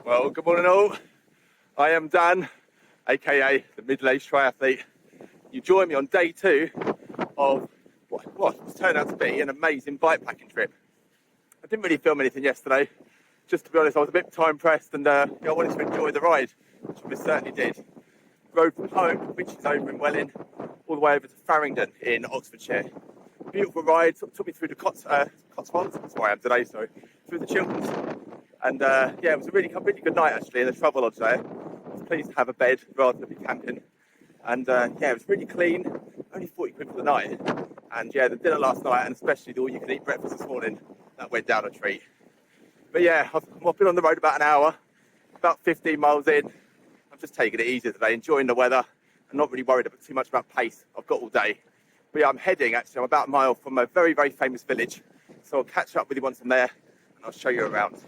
Well, good morning all. I am Dan, aka the Middle-Aged Triathlete. You join me on day 2 of what turned out to be an amazing bikepacking trip. I didn't really film anything yesterday. Just to be honest, I was a bit time pressed and I wanted to enjoy the ride, which we certainly did. Rode from home, which is over in Welwyn, all the way over to Farringdon in Oxfordshire. Beautiful ride, sort of took me through the Cotswolds, that's where I am today, sorry, through the Chilterns. And it was a really good night actually in the travel lodge there. I was pleased to have a bed rather than be camping. And it was really clean, only 40 quid for the night. And the dinner last night, and especially the all-you-can-eat breakfast this morning, that went down a treat. But I've been on the road about an hour, about 15 miles in. I'm just taking it easy today, enjoying the weather. I'm not really worried too much about pace. I've got all day. But I'm I'm about a mile from a very, very famous village. So I'll catch up with you once I'm there, and I'll show you around.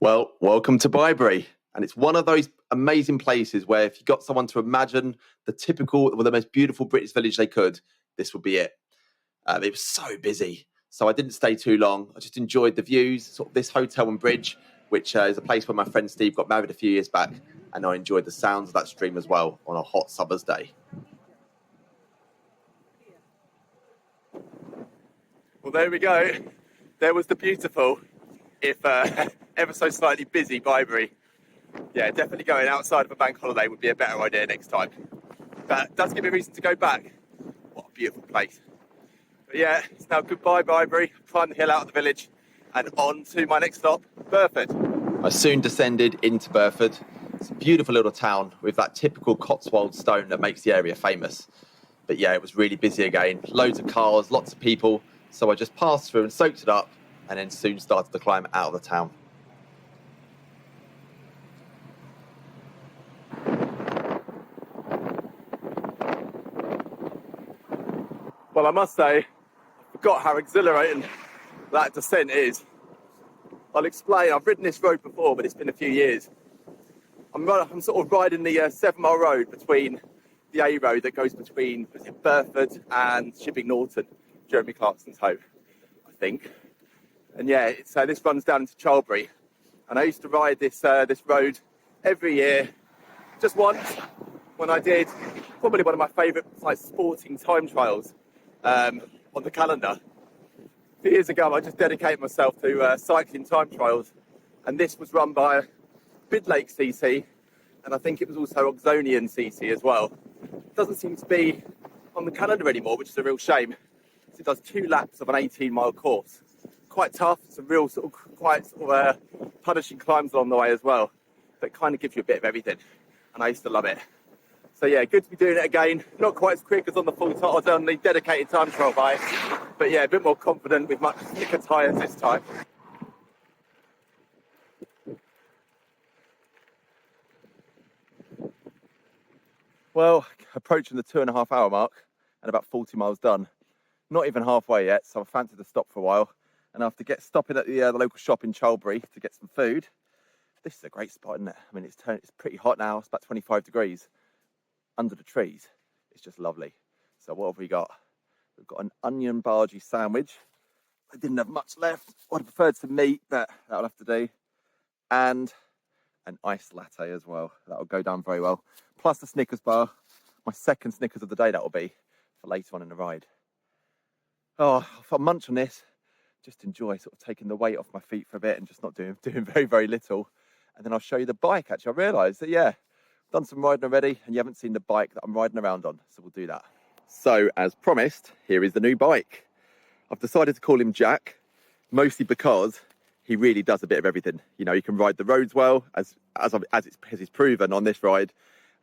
Well, welcome to Byberry. And it's one of those amazing places where if you got someone to imagine the most beautiful British village they could, this would be it. It was so busy. So I didn't stay too long. I just enjoyed the views, sort of this hotel and bridge, which is a place where my friend Steve got married a few years back. And I enjoyed the sounds of that stream as well on a hot summer's day. Well, there we go. There was the beautiful, if ever so slightly busy Byberry. Yeah, definitely going outside of a bank holiday would be a better idea next time. But it does give me a reason to go back. What a beautiful place. But it's now goodbye Byberry. Climb the hill out of the village and on to my next stop, Burford. I soon descended into Burford. It's a beautiful little town with that typical Cotswold stone that makes the area famous. But it was really busy again. Loads of cars, lots of people. So I just passed through and soaked it up and then soon started the climb out of the town. Well, I must say, I forgot how exhilarating that descent is. I'll explain. I've ridden this road before, but it's been a few years. I'm sort of riding the 7-mile road between the A road that goes between Burford and Shipping Norton, Jeremy Clarkson's home, I think. And this runs down into Charlbury. And I used to ride this road every year, just once, when I did probably one of my favourite sporting time trials on the calendar. A few years ago, I just dedicated myself to cycling time trials, and this was run by Middle-Aged-CC, and I think it was also Oxonian CC as well. It doesn't seem to be on the calendar anymore, which is a real shame. It does 2 laps of an 18-mile course. Quite tough, some real punishing climbs along the way as well, but it kind of gives you a bit of everything, and I used to love it. So good to be doing it again. Not quite as quick as on the full throttle on the dedicated time trial bike, but a bit more confident with much thicker tyres this time. Well, approaching the 2.5 hour mark and about 40 miles done. Not even halfway yet, so I fancied a stop for a while. And after stopping at the local shop in Charlbury to get some food, this is a great spot, isn't it? I mean, it's pretty hot now. It's about 25 degrees. Under the trees, it's just lovely. So what have we got? We've got an onion bhaji sandwich. I didn't have much left. I'd preferred some meat, but that'll have to do. And an iced latte as well. That'll go down very well. Plus the Snickers bar. My second Snickers of the day, that'll be for later on in the ride. Oh, if I munch on this, just enjoy sort of taking the weight off my feet for a bit and just not doing very, very little. And then I'll show you the bike, actually. I realised that, done some riding already, and you haven't seen the bike that I'm riding around on, so we'll do that. So, as promised, here is the new bike. I've decided to call him Jack, mostly because he really does a bit of everything. He can ride the roads well, as it's proven on this ride.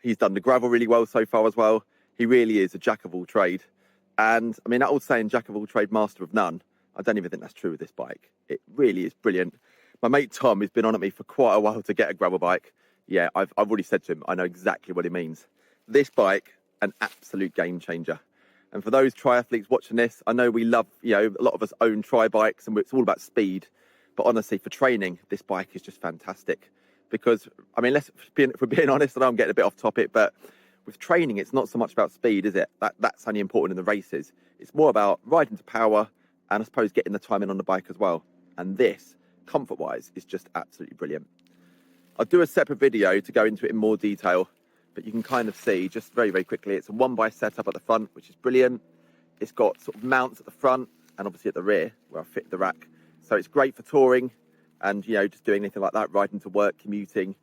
He's done the gravel really well so far as well. He really is a jack of all trade. And, I mean, that old saying, jack of all trade, master of none, I don't even think that's true with this bike. It really is brilliant. My mate Tom has been on at me for quite a while to get a gravel bike. I've already said to him, I know exactly what he means. This bike, an absolute game changer. And for those triathletes watching this, I know we love, a lot of us own tri bikes and it's all about speed. But honestly, for training, this bike is just fantastic. Because, I mean, if we're being honest, I know I'm getting a bit off topic, but with training, it's not so much about speed, is it? That's only important in the races. It's more about riding to power and I suppose getting the time in on the bike as well. And this comfort-wise, is just absolutely brilliant. I'll do a separate video to go into it in more detail, but you can kind of see just very, very quickly, it's a 1x setup at the front, which is brilliant. It's got sort of mounts at the front and obviously at the rear where I fit the rack. So it's great for touring and, you know, just doing anything like that, riding to work, commuting.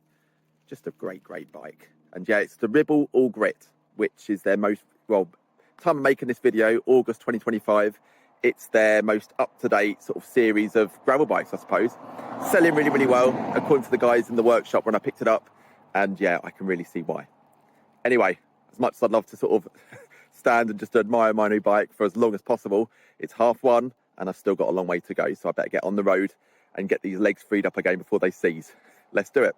Just a great, great bike. And yeah, it's the Ribble All Grit, which is their most, well, time of making this video, August 2025. It's their most up-to-date sort of series of gravel bikes, I suppose. Selling really, really well, according to the guys in the workshop when I picked it up. And yeah, I can really see why. Anyway, as much as I'd love to sort of stand and just admire my new bike for as long as possible, it's 1:30 and I've still got a long way to go. So I better get on the road and get these legs freed up again before they seize. Let's do it.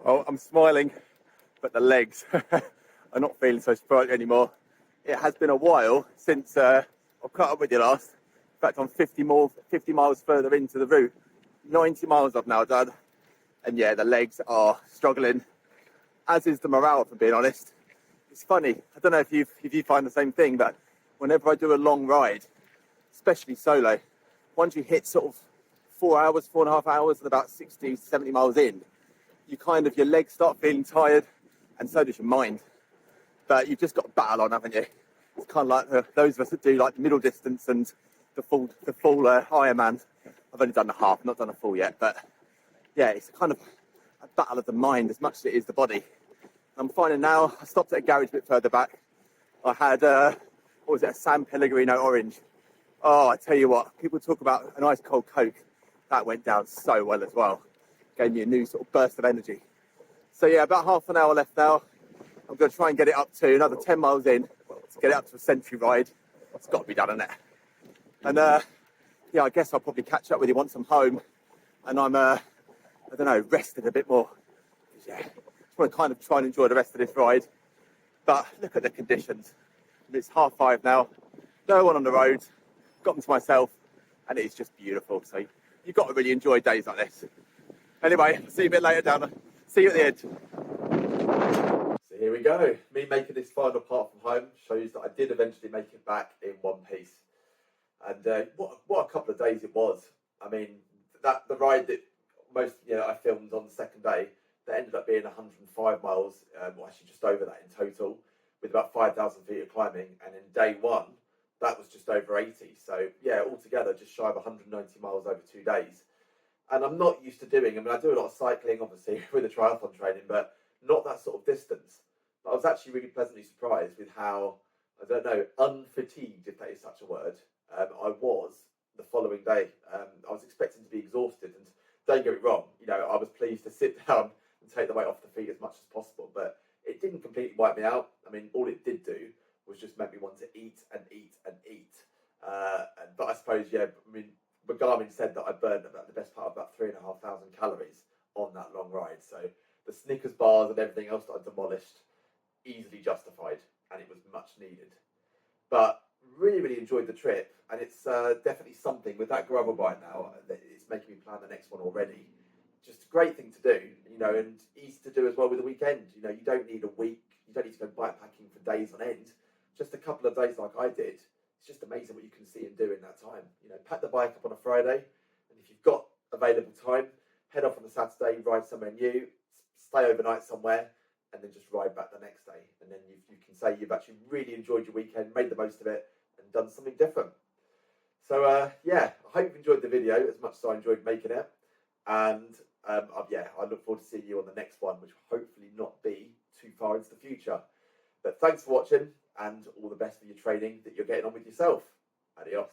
Oh, I'm smiling, but the legs are not feeling so sprightly anymore. It has been a while since I've caught up with you last. In fact, I'm 50 miles further into the route. 90 miles I've now done. And yeah, the legs are struggling, as is the morale, for being honest. It's funny, I don't know if you find the same thing, but whenever I do a long ride, especially solo, once you hit sort of 4 hours, 4.5 hours, and about 60, 70 miles in, your legs start feeling tired, and so does your mind. But you've just got to battle on, haven't you? It's kind of like those of us that do like the middle distance and the full Ironman. I've only done the half, not done a full yet, but yeah, it's kind of a battle of the mind as much as it is the body. I'm finding now, I stopped at a garage a bit further back. I had, a San Pellegrino orange. Oh, I tell you what, people talk about an ice cold Coke. That went down so well as well. Gave me a new sort of burst of energy. So yeah, about half an hour left now. I'm going to try and get it up to another 10 miles in to get it up to a century ride. It's got to be done, isn't it? And yeah, I guess I'll probably catch up with you once I'm home and I'm, I don't know, rested a bit more. Yeah, just want to kind of try and enjoy the rest of this ride. But look at the conditions. It's 5:30 now, no one on the road, got them to myself, and it's just beautiful. So you've got to really enjoy days like this. Anyway, see you a bit later down. See you at the end. So here we go. Me making this final part from home shows that I did eventually make it back in one piece. And what a couple of days it was. I mean, the ride that I filmed on the second day, that ended up being 105 miles, well actually just over that in total, with about 5,000 feet of climbing. And in day one, that was just over 80. So yeah, altogether just shy of 190 miles over 2 days. And I'm not used to doing, I do a lot of cycling, obviously, with the triathlon training, but not that sort of distance. But I was actually really pleasantly surprised with how, I don't know, unfatigued, if that is such a word, I was the following day. I was expecting to be exhausted, and don't get me wrong, I was pleased to sit down and take the weight off the feet as much as possible, but it didn't completely wipe me out. All it did do was just make me want to eat and eat and eat. But I suppose, Garmin said that I burned about the best part of about 3,500 calories on that long ride. So the Snickers bars and everything else that I demolished, easily justified, and it was much needed. But really, really enjoyed the trip, and it's definitely something with that gravel bike now that it's making me plan the next one already. Just a great thing to do, and easy to do as well with the weekend. You don't need a week, you don't need to go bikepacking for days on end. Just a couple of days like I did. It's just amazing what you can see and do in that time. Pack the bike up on a Friday, and if you've got available time, head off on the Saturday, ride somewhere new, stay overnight somewhere, and then just ride back the next day. And then you can say you've actually really enjoyed your weekend, made the most of it, and done something different. So yeah, I hope you enjoyed the video as much as I enjoyed making it. And I look forward to seeing you on the next one, which will hopefully not be too far into the future. But thanks for watching, and all the best for your training that you're getting on with yourself. Adios.